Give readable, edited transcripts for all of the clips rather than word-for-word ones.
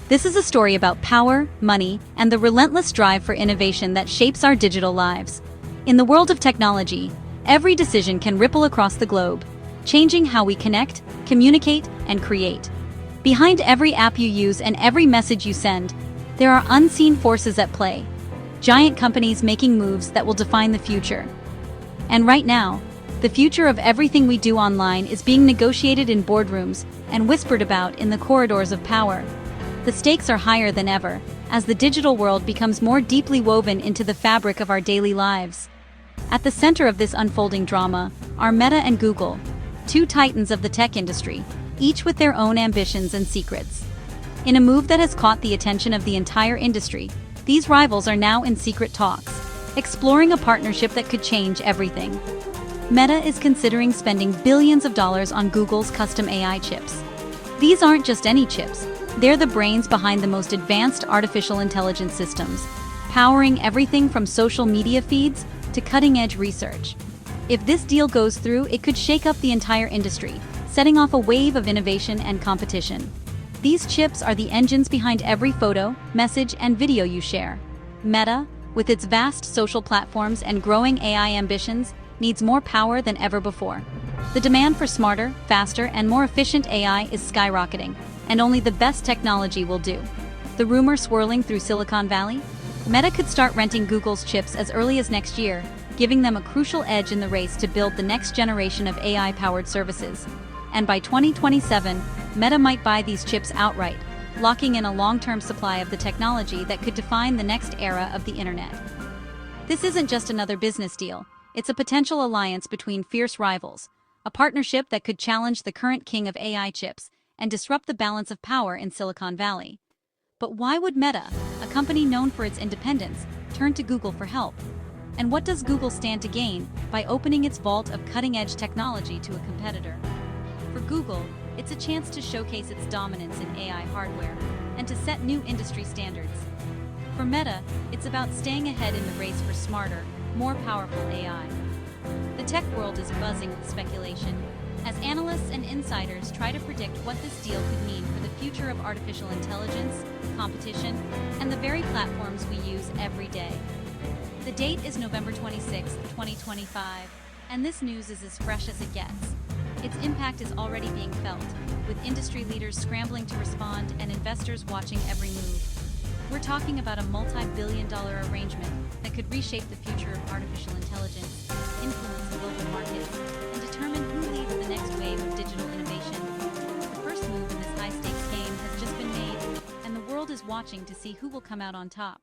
This is a story about power, money, and the relentless drive for innovation that shapes our digital lives. In the world of technology, every decision can ripple across the globe, changing how we connect, communicate, and create. Behind every app you use and every message you send, there are unseen forces at play. Giant companies making moves that will define the future. And right now, the future of everything we do online is being negotiated in boardrooms and whispered about in the corridors of power. The stakes are higher than ever, as the digital world becomes more deeply woven into the fabric of our daily lives. At the center of this unfolding drama are Meta and Google, two titans of the tech industry, each with their own ambitions and secrets. In a move that has caught the attention of the entire industry, these rivals are now in secret talks, exploring a partnership that could change everything. Meta is considering spending billions of dollars on Google's custom AI chips. These aren't just any chips, they're the brains behind the most advanced artificial intelligence systems, powering everything from social media feeds to cutting-edge research. If this deal goes through, it could shake up the entire industry, setting off a wave of innovation and competition. These chips are the engines behind every photo, message, and video you share. Meta, with its vast social platforms and growing AI ambitions, needs more power than ever before. The demand for smarter, faster, and more efficient AI is skyrocketing, and only the best technology will do. The rumor swirling through Silicon Valley? Meta could start renting Google's chips as early as next year, giving them a crucial edge in the race to build the next generation of AI-powered services. And by 2027, Meta might buy these chips outright, locking in a long-term supply of the technology that could define the next era of the internet. This isn't just another business deal, it's a potential alliance between fierce rivals, a partnership that could challenge the current king of AI chips and disrupt the balance of power in Silicon Valley. But why would Meta, a company known for its independence, turn to Google for help? And what does Google stand to gain by opening its vault of cutting-edge technology to a competitor? For Google, it's a chance to showcase its dominance in AI hardware and to set new industry standards. For Meta, it's about staying ahead in the race for smarter, more powerful AI. The tech world is buzzing with speculation, as analysts and insiders try to predict what this deal could mean for the future of artificial intelligence, competition, and the very platforms we use every day. The date is November 26, 2025, and this news is as fresh as it gets. Its impact is already being felt, with industry leaders scrambling to respond and investors watching every move. We're talking about a multi-billion-dollar arrangement that could reshape the future of artificial intelligence, influence global markets, and determine who leads the next wave of digital innovation. The first move in this high-stakes game has just been made, and the world is watching to see who will come out on top.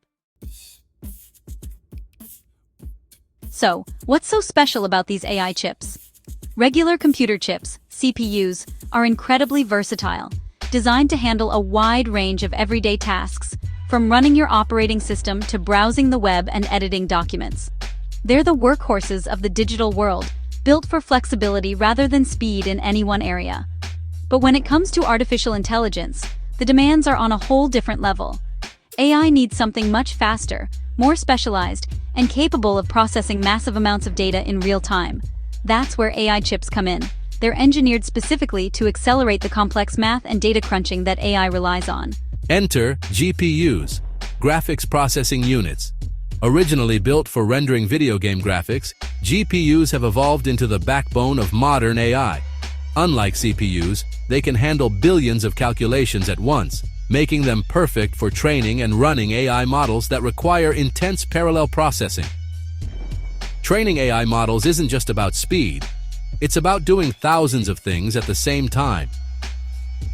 So, what's so special about these AI chips? Regular computer chips, CPUs, are incredibly versatile, designed to handle a wide range of everyday tasks, from running your operating system to browsing the web and editing documents. They're the workhorses of the digital world, built for flexibility rather than speed in any one area. But when it comes to artificial intelligence, the demands are on a whole different level. AI needs something much faster, more specialized, and capable of processing massive amounts of data in real time. That's where AI chips come in. They're engineered specifically to accelerate the complex math and data crunching that AI relies on. Enter GPUs, Graphics Processing Units. Originally built for rendering video game graphics, GPUs have evolved into the backbone of modern AI. Unlike CPUs, they can handle billions of calculations at once, making them perfect for training and running AI models that require intense parallel processing. Training AI models isn't just about speed, it's about doing thousands of things at the same time.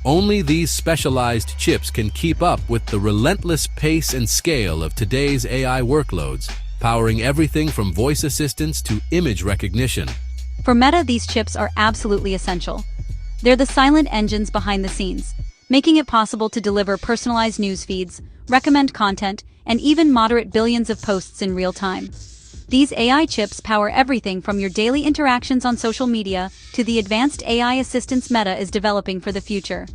Only these specialized chips can keep up with the relentless pace and scale of today's AI workloads, powering everything from voice assistants to image recognition. For Meta, these chips are absolutely essential. They're the silent engines behind the scenes, making it possible to deliver personalized news feeds, recommend content, and even moderate billions of posts in real time. These AI chips power everything from your daily interactions on social media to the advanced AI assistants Meta is developing for the future.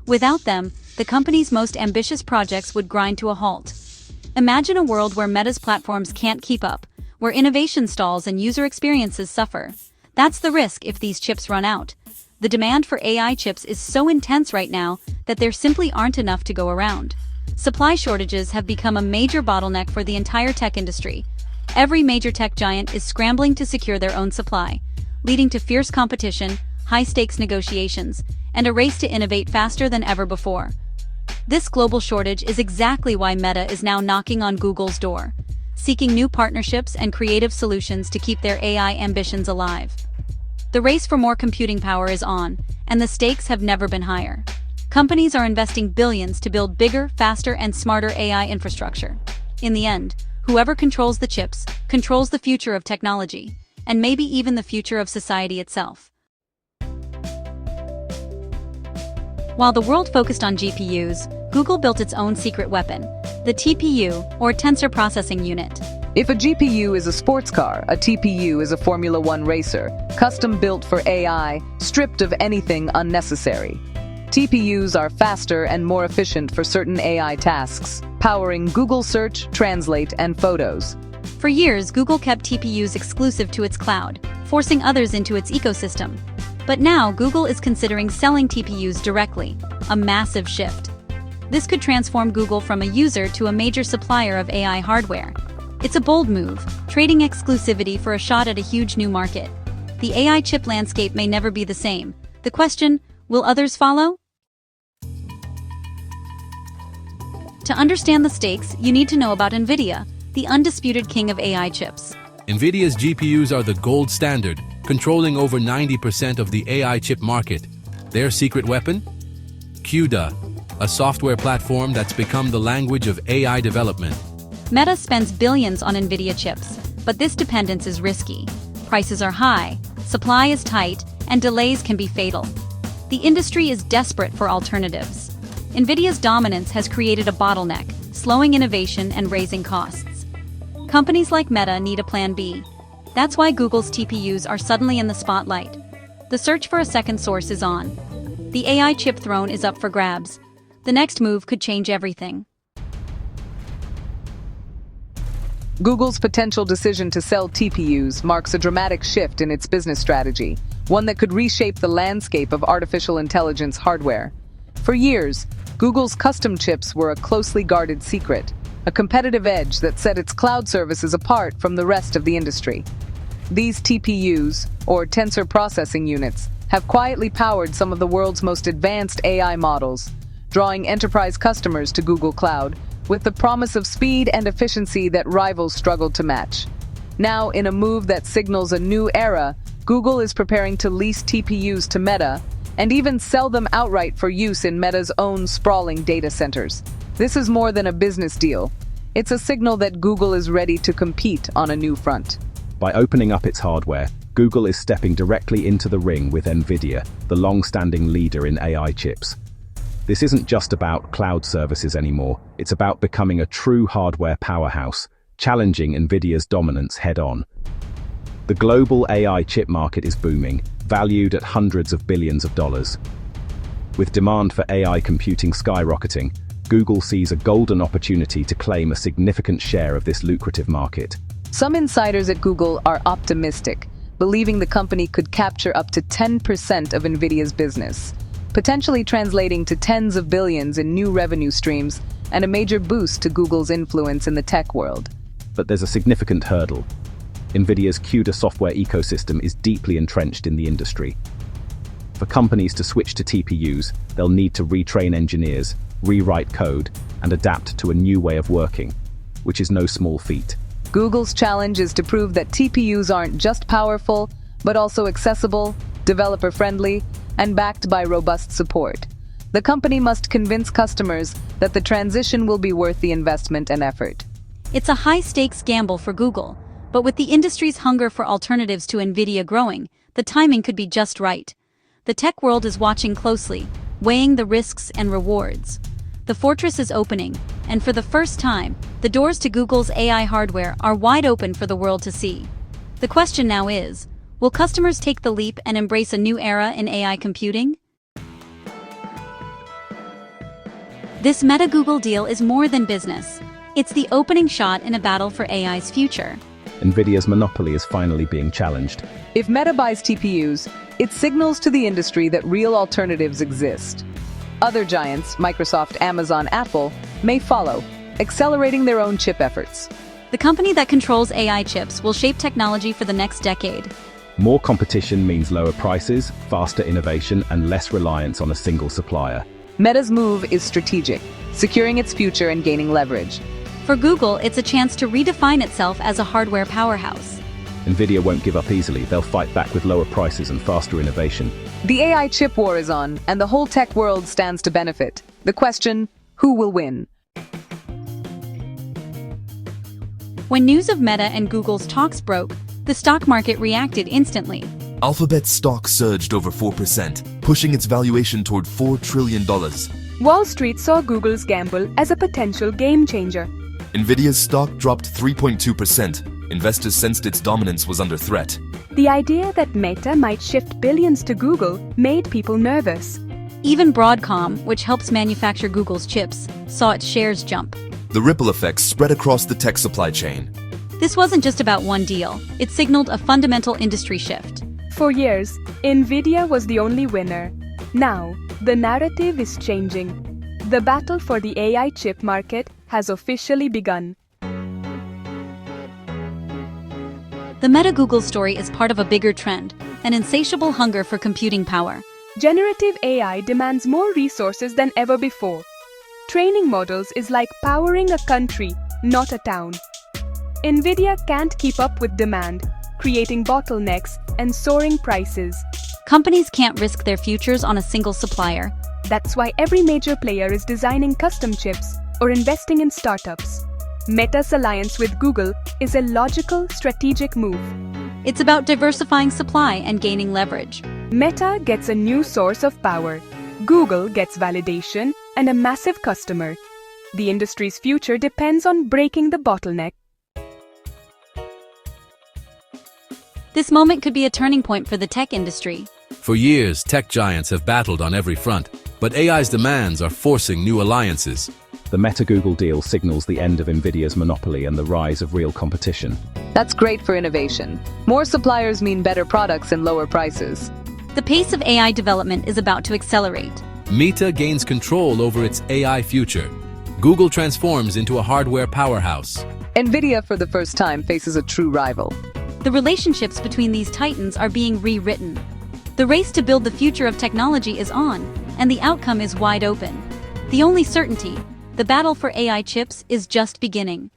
Without them, the company's most ambitious projects would grind to a halt. Imagine a world where Meta's platforms can't keep up, where innovation stalls and user experiences suffer. That's the risk if these chips run out. The demand for AI chips is so intense right now that there simply aren't enough to go around. Supply shortages have become a major bottleneck for the entire tech industry. Every major tech giant is scrambling to secure their own supply, leading to fierce competition, high-stakes negotiations, and a race to innovate faster than ever before. This global shortage is exactly why Meta is now knocking on Google's door, seeking new partnerships and creative solutions to keep their AI ambitions alive. The race for more computing power is on, and the stakes have never been higher. Companies are investing billions to build bigger, faster, and smarter AI infrastructure. In the end, whoever controls the chips controls the future of technology, and maybe even the future of society itself. While the world focused on GPUs, Google built its own secret weapon, the TPU, or Tensor Processing Unit. If a GPU is a sports car, a TPU is a Formula One racer, custom-built for AI, stripped of anything unnecessary. TPUs are faster and more efficient for certain AI tasks, powering Google Search, Translate, and Photos. For years, Google kept TPUs exclusive to its cloud, forcing others into its ecosystem. But now, Google is considering selling TPUs directly, a massive shift. This could transform Google from a user to a major supplier of AI hardware. It's a bold move, trading exclusivity for a shot at a huge new market. The AI chip landscape may never be the same. The question, will others follow? To understand the stakes, you need to know about NVIDIA, the undisputed king of AI chips. NVIDIA's GPUs are the gold standard, controlling over 90% of the AI chip market. Their secret weapon? CUDA, a software platform that's become the language of AI development. Meta spends billions on NVIDIA chips, but this dependence is risky. Prices are high, supply is tight, and delays can be fatal. The industry is desperate for alternatives. NVIDIA's dominance has created a bottleneck, slowing innovation and raising costs. Companies like Meta need a plan B. That's why Google's TPUs are suddenly in the spotlight. The search for a second source is on. The AI chip throne is up for grabs. The next move could change everything. Google's potential decision to sell TPUs marks a dramatic shift in its business strategy, one that could reshape the landscape of artificial intelligence hardware. For years, Google's custom chips were a closely guarded secret, a competitive edge that set its cloud services apart from the rest of the industry. These TPUs, or Tensor Processing Units, have quietly powered some of the world's most advanced AI models, drawing enterprise customers to Google Cloud with the promise of speed and efficiency that rivals struggled to match. Now, in a move that signals a new era, Google is preparing to lease TPUs to Meta and even sell them outright for use in Meta's own sprawling data centers. This is more than a business deal. It's a signal that Google is ready to compete on a new front. By opening up its hardware, Google is stepping directly into the ring with NVIDIA, the long-standing leader in AI chips. This isn't just about cloud services anymore, it's about becoming a true hardware powerhouse, challenging NVIDIA's dominance head-on. The global AI chip market is booming, valued at hundreds of billions of dollars. With demand for AI computing skyrocketing, Google sees a golden opportunity to claim a significant share of this lucrative market. Some insiders at Google are optimistic, believing the company could capture up to 10% of NVIDIA's business, potentially translating to tens of billions in new revenue streams and a major boost to Google's influence in the tech world. But there's a significant hurdle. NVIDIA's CUDA software ecosystem is deeply entrenched in the industry. For companies to switch to TPUs, they'll need to retrain engineers, rewrite code, and adapt to a new way of working, which is no small feat. Google's challenge is to prove that TPUs aren't just powerful, but also accessible, developer-friendly, and backed by robust support. The company must convince customers that the transition will be worth the investment and effort. It's a high-stakes gamble for Google, but with the industry's hunger for alternatives to NVIDIA growing, the timing could be just right. The tech world is watching closely, weighing the risks and rewards. The fortress is opening, and for the first time, the doors to Google's AI hardware are wide open for the world to see. The question now is, will customers take the leap and embrace a new era in AI computing? This Meta-Google deal is more than business. It's the opening shot in a battle for AI's future. NVIDIA's monopoly is finally being challenged. If Meta buys TPUs, It signals to the industry that real alternatives exist. Other giants, Microsoft, Amazon, Apple, may follow, accelerating their own chip efforts. The company that controls AI chips will shape technology for the next decade. More competition means lower prices, faster innovation, and less reliance on a single supplier. Meta's move is strategic, securing its future and gaining leverage. For Google, it's a chance to redefine itself as a hardware powerhouse. NVIDIA won't give up easily. They'll fight back with lower prices and faster innovation. The AI chip war is on, and the whole tech world stands to benefit. The question, who will win? When news of Meta and Google's talks broke, the stock market reacted instantly. Alphabet's stock surged over 4%, pushing its valuation toward $4 trillion. Wall Street saw Google's gamble as a potential game changer. NVIDIA's stock dropped 3.2%. Investors sensed its dominance was under threat. The idea that Meta might shift billions to Google made people nervous. Even Broadcom, which helps manufacture Google's chips, saw its shares jump. The ripple effects spread across the tech supply chain. This wasn't just about one deal. It signaled a fundamental industry shift. For years, NVIDIA was the only winner. Now, the narrative is changing. The battle for the AI chip market has officially begun. The Meta-Google story is part of a bigger trend, an insatiable hunger for computing power. Generative AI demands more resources than ever before. Training models is like powering a country, not a town. NVIDIA can't keep up with demand, creating bottlenecks and soaring prices. Companies can't risk their futures on a single supplier. That's why every major player is designing custom chips or investing in startups. Meta's alliance with Google is a logical, strategic move. It's about diversifying supply and gaining leverage. Meta gets a new source of power. Google gets validation and a massive customer. The industry's future depends on breaking the bottleneck. This moment could be a turning point for the tech industry. For years, tech giants have battled on every front, but AI's demands are forcing new alliances. The Meta-Google deal signals the end of NVIDIA's monopoly and the rise of real competition. That's great for innovation. More suppliers mean better products and lower prices. The pace of AI development is about to accelerate. Meta gains control over its AI future. Google transforms into a hardware powerhouse. NVIDIA, for the first time, faces a true rival. The relationships between these titans are being rewritten. The race to build the future of technology is on, and the outcome is wide open. The only certainty, the battle for AI chips, is just beginning.